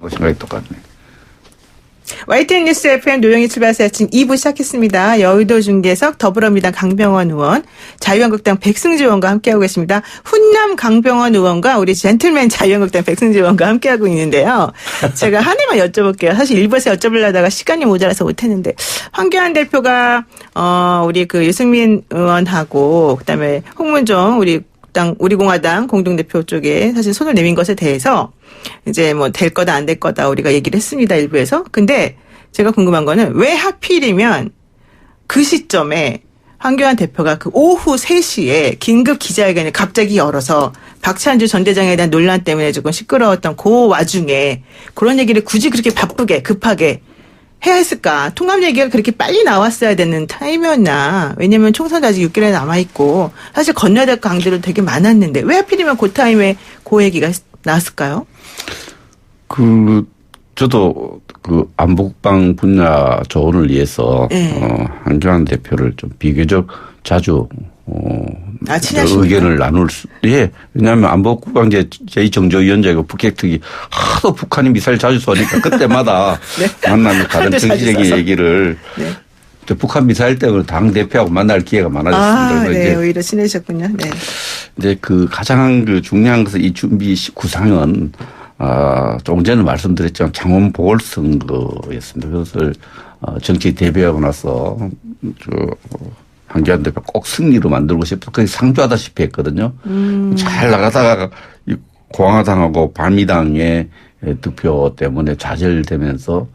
생각이 똑같네. YTN 뉴스 FM 노영희 출발사 아침 2부 시작했습니다. 여의도 중계석 더불어민주당 강병원 의원, 자유한국당 백승주 의원과 함께하고 계십니다. 훈남 강병원 의원과 우리 젠틀맨 자유한국당 백승주 의원과 함께하고 있는데요. 제가 하나만 여쭤볼게요. 사실 일부에서 여쭤보려다가 시간이 모자라서 못했는데, 황교안 대표가 우리 그 유승민 의원하고 그다음에 홍문종 우리 공화당 공동대표 쪽에 사실 손을 내민 것에 대해서 이제 뭐 될 거다 안 될 거다 우리가 얘기를 했습니다, 일부에서. 근데 제가 궁금한 거는 왜 하필이면 그 시점에 황교안 대표가 그 오후 3시에 긴급 기자회견을 갑자기 열어서 박찬주 전 대장에 대한 논란 때문에 조금 시끄러웠던 그 와중에 그런 얘기를 굳이 그렇게 바쁘게 급하게 해야 했을까? 통합 얘기가 그렇게 빨리 나왔어야 되는 타임이었나? 왜냐면 총선도 아직 6개월에 남아있고 사실 건너야 될 강들은 되게 많았는데 왜 하필이면 그 타임에 그 얘기가 나왔을까요? 저도 안보국방 분야 조언을 위해서 황교안 대표를 좀 비교적 자주 의견을 나눌 왜냐하면 안보국방 제2정조위원장이고 북핵특위 하도 북한이 미사일 자주 쏘니까 그때마다 네. 만나면 다른 정치적인 얘기를 네. 북한 미사일 때문에 당 대표하고 만날 기회가 많아졌습니다. 네, 오히려 친해졌군요. 네. 이제 가장 중요한 것은 이 준비 구상은 조금 전에 말씀드렸지만 창원 보궐선거였습니다. 그것을 정치 대비하고 나서 황교안 대표 꼭 승리로 만들고 싶어 거의 상주하다시피 했거든요. 잘 나가다가 공화당하고 발미당의 득표 때문에 좌절되면서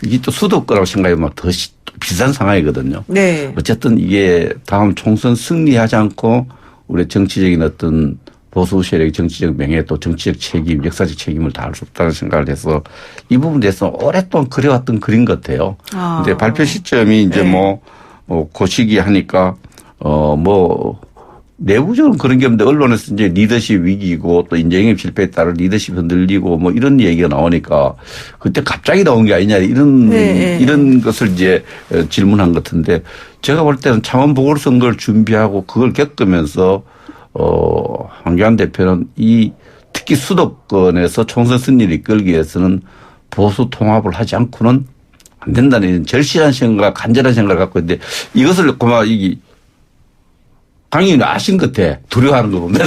이게 또 수도권라고 생각하면 더 비싼 상황이거든요. 네. 어쨌든 이게 다음 총선 승리하지 않고 우리 정치적인 어떤 보수 세력의 정치적 명예 또 정치적 책임, 역사적 책임을 다할 수 없다는 생각을 해서 이 부분에 대해서 오랫동안 그려왔던 그림 같아요. 근데 발표 시점이 이제 네. 그 시기 하니까 내부적으로는 그런 게 없는데 언론에서 이제 리더십 위기고 또 인재영입 실패에 따라 리더십 흔들리고 이런 얘기가 나오니까 그때 갑자기 나온 게 아니냐 이런 것을 이제 질문한 것 같은데 제가 볼 때는 창원 보궐선거를 준비하고 그걸 겪으면서 황교안 대표는 특히 수도권에서 총선 승리를 이끌기 위해서는 보수 통합을 하지 않고는 안 된다는 절실한 생각, 간절한 생각을 갖고 있는데 이것을 강의는 아신 것 같아. 두려워하는 거 보면.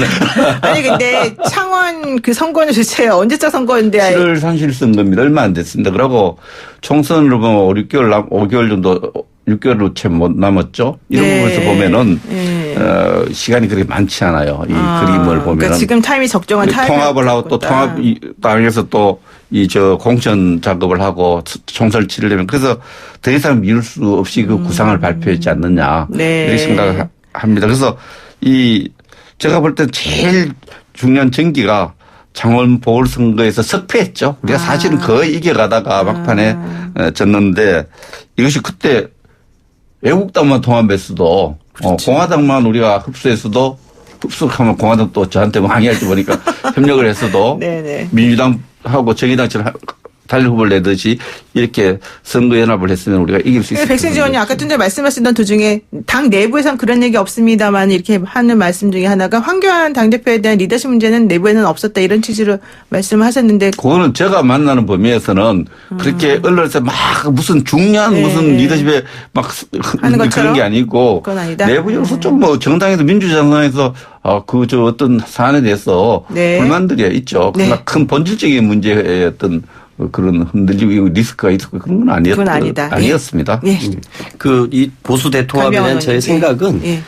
아니 근데 창원 그 선거는 도대체 언제적 선거인데. 7월 30일 선거입니다. 얼마 안 됐습니다. 그러고 총선으로 보면 5개월 정도 6개월로 채 못 남았죠. 이런 네. 부분에서 보면은 시간이 그렇게 많지 않아요. 이 그림을 보면. 그러니까 지금 타임이 적정한 타임. 통합을 하고 또 통합당에서 또 공천 작업을 하고 총선을 치르려면 그래서 더 이상 미룰 수 없이 그 구상을 발표했지 않느냐. 네. 이렇게 생각을 합니다. 그래서 제가 볼 때 제일 중요한 전기가 창원 보궐선거에서 석패했죠. 우리가 사실은 거의 이겨가다가 막판에 졌는데 이것이 그때 애국당만 통합했어도 공화당만 우리가 흡수했어도 흡수하면 공화당 또 저한테 항의할지 보니까 협력을 했어도 민주당하고 정의당처럼 단일 후보를 내듯이 이렇게 선거연합을 했으면 우리가 이길 수 있습니다. 백승주 의원님 아까 좀 전에 말씀하시던 도중에 당 내부에서는 그런 얘기 없습니다만 이렇게 하는 말씀 중에 하나가 황교안 당대표에 대한 리더십 문제는 내부에는 없었다 이런 취지로 말씀하셨는데 그거는 제가 만나는 범위에서는 그렇게 언론에서 막 무슨 중요한 무슨 리더십에 막 하는 것처럼 그런 게 아니고 내부적으로 좀 정당에서 민주정당에서 어떤 사안에 대해서 불만들이 있죠. 그러나 큰 본질적인 문제의 어떤 그런 흔들리고 리스크가 있었고 그런 건 아니었습니다. 이 보수 대통합에 대한 저의 생각은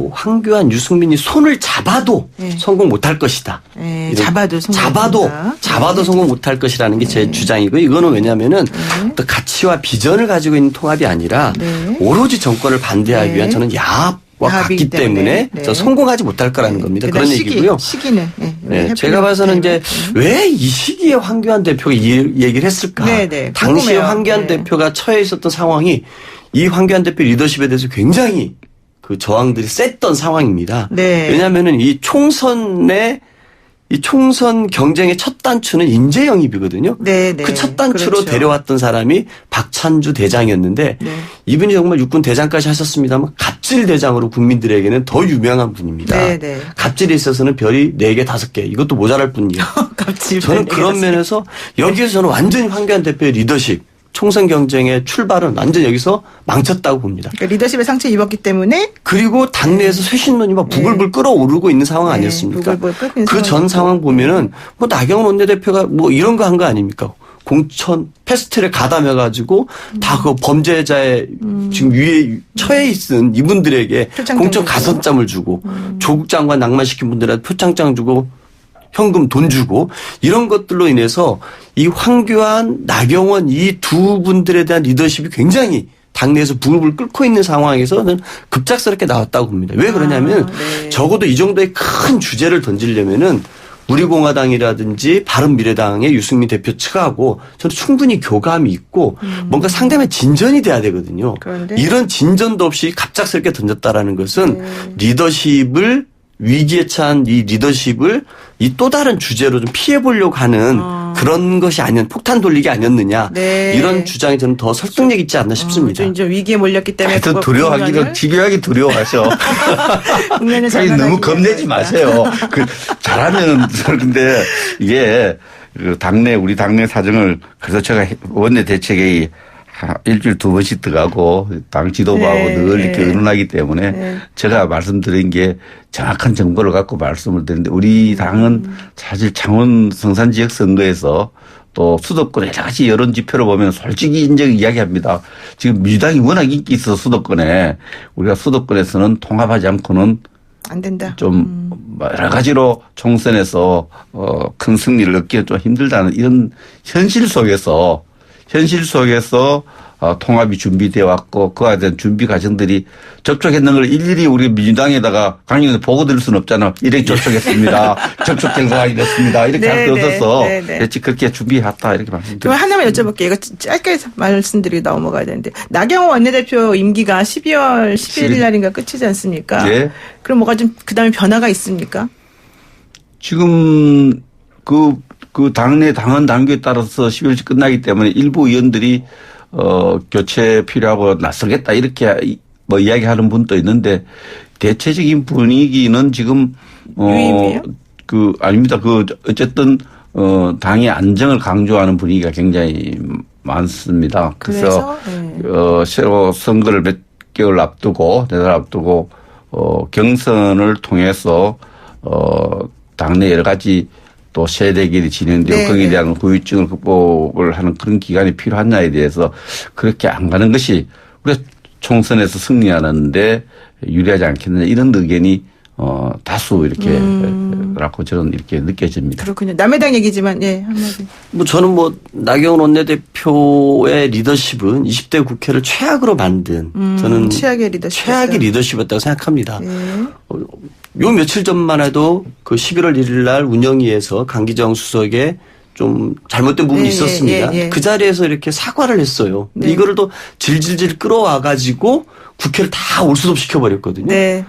황교안, 유승민이 손을 잡아도 성공 못할 것이다. 잡아도 성공 못할 것이라는 게 제 주장이고 이거는 왜냐하면은 또 가치와 비전을 가지고 있는 통합이 아니라 오로지 정권을 반대하기 위한 저는 야합과 같기 때문에 성공하지 못할 거라는 겁니다. 그런 얘기고요. 시기는. 제가 봐서는 이제 왜 이 시기에 황교안 대표가 이 얘기를 했을까. 당시에 황교안 대표가 처해 있었던 상황이 이 황교안 대표 리더십에 대해서 굉장히 그 저항들이 셌던 상황입니다. 왜냐하면은 이 총선에 이 총선 경쟁의 첫 단추는 인재 영입이거든요. 네, 네. 그 첫 단추로 그렇죠. 데려왔던 사람이 박찬주 대장이었는데 네. 이분이 정말 육군 대장까지 하셨습니다만 갑질 대장으로 국민들에게는 더 유명한 분입니다. 네, 네. 갑질에 있어서는 별이 4개, 5개 이것도 모자랄 뿐이에요. 갑질 저는 그런 면에서 여기에서 저는 완전히 황교안 대표의 리더십 총선 경쟁의 출발은 완전 여기서 망쳤다고 봅니다. 그러니까 리더십에 상처 입었기 때문에 그리고 당내에서 쇄신론이 막 부글부글 끓어오르고 있는 상황 아니었습니까? 그 전 상황 보면은 뭐 나경원 원내대표가 뭐 이런 거 한 거 아닙니까? 공천 패스트트랙 가담해가지고 다 그 범죄자의 지금 위에 처해 있은 이분들에게 공천 가산점을 주고 조국 장관 낭만시킨 분들한테 표창장 주고 현금 돈 주고 이런 것들로 인해서 이 황교안, 나경원 이 두 분들에 대한 리더십이 굉장히 당내에서 부글부글 끓고 있는 상황에서는 급작스럽게 나왔다고 봅니다. 왜 그러냐면 네. 적어도 이 정도의 큰 주제를 던지려면은 우리공화당이라든지 바른미래당의 유승민 대표 측하고 저는 충분히 교감이 있고 뭔가 상대방의 진전이 돼야 되거든요. 그런데? 이런 진전도 없이 갑작스럽게 던졌다라는 것은 리더십을 위기에 처한 이 리더십을 이 또 다른 주제로 좀 피해 보려고 하는 그런 것이 폭탄 돌리기 아니었느냐. 네. 이런 주장이 저는 더 설득력 있지 않나 싶습니다. 좀 위기에 몰렸기 때문에 하여튼 두려워하기도 집요하게 두려워하셔. 국면을 아니, 너무 겁내지 마세요. 잘하면 근데 이게 우리 당내 사정을 그래서 제가 원내 대책회의 일주일 2번씩 들어가고 당 지도부하고 네, 늘 이렇게 네. 의논하기 때문에 네. 제가 말씀드린 게 정확한 정보를 갖고 말씀을 드리는데 우리 당은 사실 창원 성산 지역 선거에서 또 수도권 여러 가지 여론 지표를 보면 솔직히 인정 이야기합니다. 지금 민주당이 워낙 인기 있어서 수도권에 우리가 수도권에서는 통합하지 않고는 안 된다. 좀 여러 가지로 총선에서 큰 승리를 얻기가 좀 힘들다는 이런 현실 속에서 통합이 준비되어 왔고 그에 대한 준비 과정들이 접촉했는 걸 일일이 우리 민주당에다가 강력히 보고 드릴 수는 없잖아. 이렇게 접촉했습니다. 접촉 결과가 이렇습니다. 이렇게 할 수 없어서 그렇게 준비했다 이렇게 말씀드립니다. 그럼 하나만 여쭤볼게요. 이거 짧게 말씀드리고 넘어가야 되는데 나경원 원내대표 임기가 12월 11일 날인가 끝이지 않습니까? 네. 그럼 뭐가 좀 그다음에 변화가 있습니까? 지금 그 당내 당헌 당규에 따라서 12월쯤 끝나기 때문에 일부 의원들이 교체 필요하고 나서겠다 이렇게 뭐 이야기하는 분도 있는데 대체적인 분위기는 지금 유임이에요? 아닙니다. 어쨌든 당의 안정을 강조하는 분위기가 굉장히 많습니다. 그래서 새로 선거를 몇 개월 앞두고 4달 앞두고 경선을 통해서 당내 여러 가지 또 세대결이 진행되고 거기에 대한 후유증을 극복을 하는 그런 기간이 필요하냐에 대해서 그렇게 안 가는 것이 우리가 총선에서 승리하는데 유리하지 않겠느냐 이런 의견이 다수 이렇게 라고 저는 이렇게 느껴집니다. 그렇군요. 남의 당 얘기지만 한마디. 저는 나경원 원내대표의 리더십은 20대 국회를 최악으로 만든 저는 최악의 리더십이었다고 생각합니다. 네. 요 며칠 전만 해도 그 11월 1일 날 운영위에서 강기정 수석의 좀 잘못된 부분이 있었습니다. 그 자리에서 이렇게 사과를 했어요. 근데 이거를 또 질질질 끌어와 가지고 국회를 다 올수업 시켜버렸거든요. 네.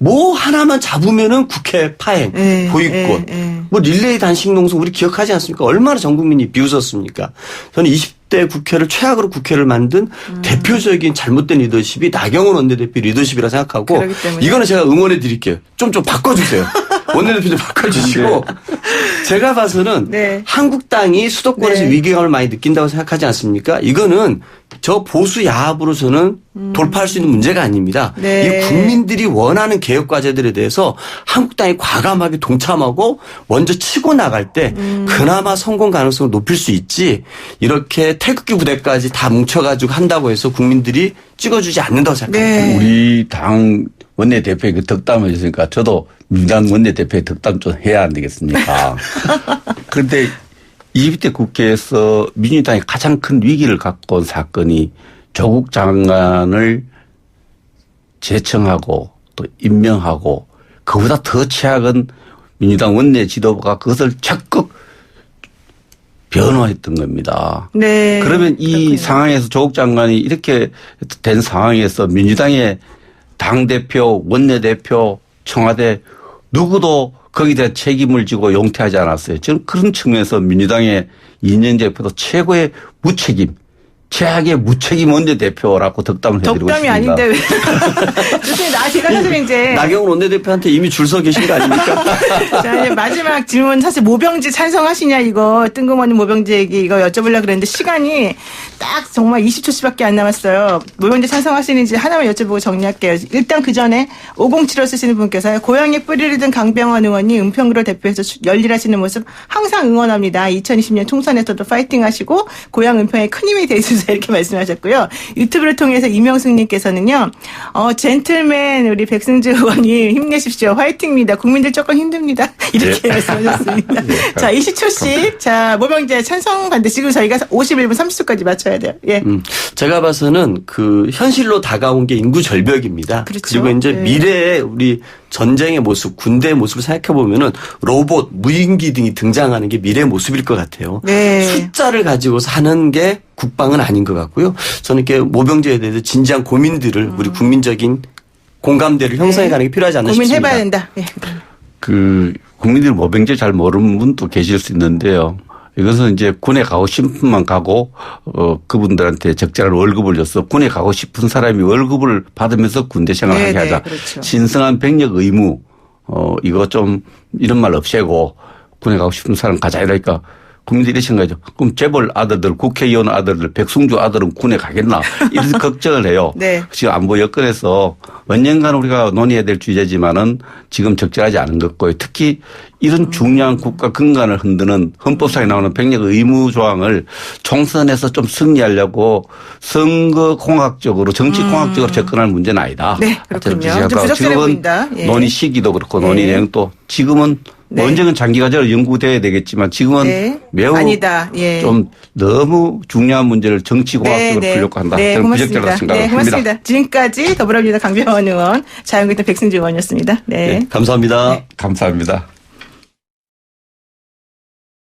뭐 하나만 잡으면은 국회 파행, 보이콧, 뭐 릴레이 단식 농성 우리 기억하지 않습니까? 얼마나 전 국민이 비웃었습니까? 저는 20대 국회를 최악으로 국회를 만든 대표적인 잘못된 리더십이 나경원 원내대표 리더십이라 생각하고 이거는 제가 응원해 드릴게요. 좀 바꿔주세요. 원내대표 좀 바꿔주시고 제가 봐서는 한국당이 수도권에서 위기감을 많이 느낀다고 생각하지 않습니까? 이거는 저 보수 야합으로 저는 돌파할 수 있는 문제가 아닙니다. 이 국민들이 원하는 개혁 과제들에 대해서 한국당이 과감하게 동참하고 먼저 치고 나갈 때 그나마 성공 가능성을 높일 수 있지 이렇게 태극기 부대까지 다 뭉쳐가지고 한다고 해서 국민들이 찍어주지 않는다고 생각합니다. 우리 당 원내대표의 그 덕담을 했으니까 저도 민주당 원내대표의 덕담 좀 해야 안 되겠습니까? 그런데 20대 국회에서 민주당이 가장 큰 위기를 갖고 온 사건이 조국 장관을 제청하고 또 임명하고 그보다 더 최악은 민주당 원내 지도부가 그것을 적극 변호했던 겁니다. 그러면 이 상황에서 조국 장관이 이렇게 된 상황에서 민주당의 당대표, 원내대표, 청와대 누구도 거기에 대한 책임을 지고 용퇴하지 않았어요. 저는 그런 측면에서 민주당의 이인영 대표도 최고의 무책임, 최악의 무책임 원내대표라고 덕담을 해드리고 덕담이 싶습니다. 아닌데 왜. 좋습니다. 제가 사실 이제. 나경원 원내대표한테 이미 줄 서 계신 거 아닙니까? 자, 이제 마지막 질문 사실 모병제 찬성하시냐 이거 뜬금없는 모병제 얘기 이거 여쭤보려고 그랬는데 시간이 딱 정말 20초씩밖에 안 남았어요. 모병제 찬성하시는지 하나만 여쭤보고 정리할게요. 일단 그 전에 507호 쓰시는 분께서 고향에 뿌리를 든 강병원 의원이 은평구를 대표해서 열일하시는 모습 항상 응원합니다. 2020년 총선에서도 파이팅 하시고 고향 은평에 큰 힘이 되주세요. 이렇게 말씀하셨고요. 유튜브를 통해서 이명숙님께서는요. 젠틀맨 우리 백승주 의원이 힘내십시오. 화이팅입니다. 국민들 조금 힘듭니다. 이렇게 말씀하셨습니다. 자 20초씩 자 모병제 찬성 반대 지금 저희가 51분 30초까지 맞춰야 돼요. 예. 제가 봐서는 그 현실로 다가온 게 인구 절벽입니다. 그렇죠. 그리고 이제 네. 미래의 우리 전쟁의 모습, 군대의 모습을 생각해 보면은 로봇, 무인기 등이 등장하는 게 미래의 모습일 것 같아요. 네. 숫자를 가지고서 하는 게 국방은 아닌 것 같고요. 저는 이렇게 모병제에 대해서 진지한 고민들을 우리 국민적인 공감대를 형성해가는 게 필요하지 않나 싶습니다. 고민해봐야 된다. 예. 국민들이 모병제 잘 모르는 분도 계실 수 있는데요. 이것은 이제 군에 가고 싶은 분만 가고 그분들한테 적절한 월급을 줘서 군에 가고 싶은 사람이 월급을 받으면서 군대 생활을 하게 하자. 그렇죠. 신성한 병력 의무 이거 좀 이런 말 없애고 군에 가고 싶은 사람 가자 이러니까 국민들이 생각하죠. 그럼 재벌 아들들, 국회의원 아들들, 백승주 아들은 군에 가겠나 이런 걱정을 해요. 네. 지금 안보 여건에서 언젠가는 우리가 논의해야 될 주제지만은 지금 적절하지 않은 것 같고요. 특히 이런 중요한 국가 근간을 흔드는 헌법상에 나오는 병력 의무 조항을 총선에서 좀 승리하려고 선거공학적으로 정치공학적으로 접근할 문제는 아니다. 네, 그렇군요. 좀 부적절해 지금은 보인다. 예. 논의 시기도 그렇고 논의 네. 내용도 지금은 네. 언젠간 장기과제로 연구돼야 되겠지만 지금은 네. 매우 아니다. 예. 좀 너무 중요한 문제를 정치공학적으로 풀려고 한다. 네, 저는 고맙습니다. 부적절하다고 네, 생각합니다. 고맙습니다. 지금까지 더불어민주당 강병원 의원, 자유한국당 백승주 의원이었습니다. 네. 네, 감사합니다. 감사합니다.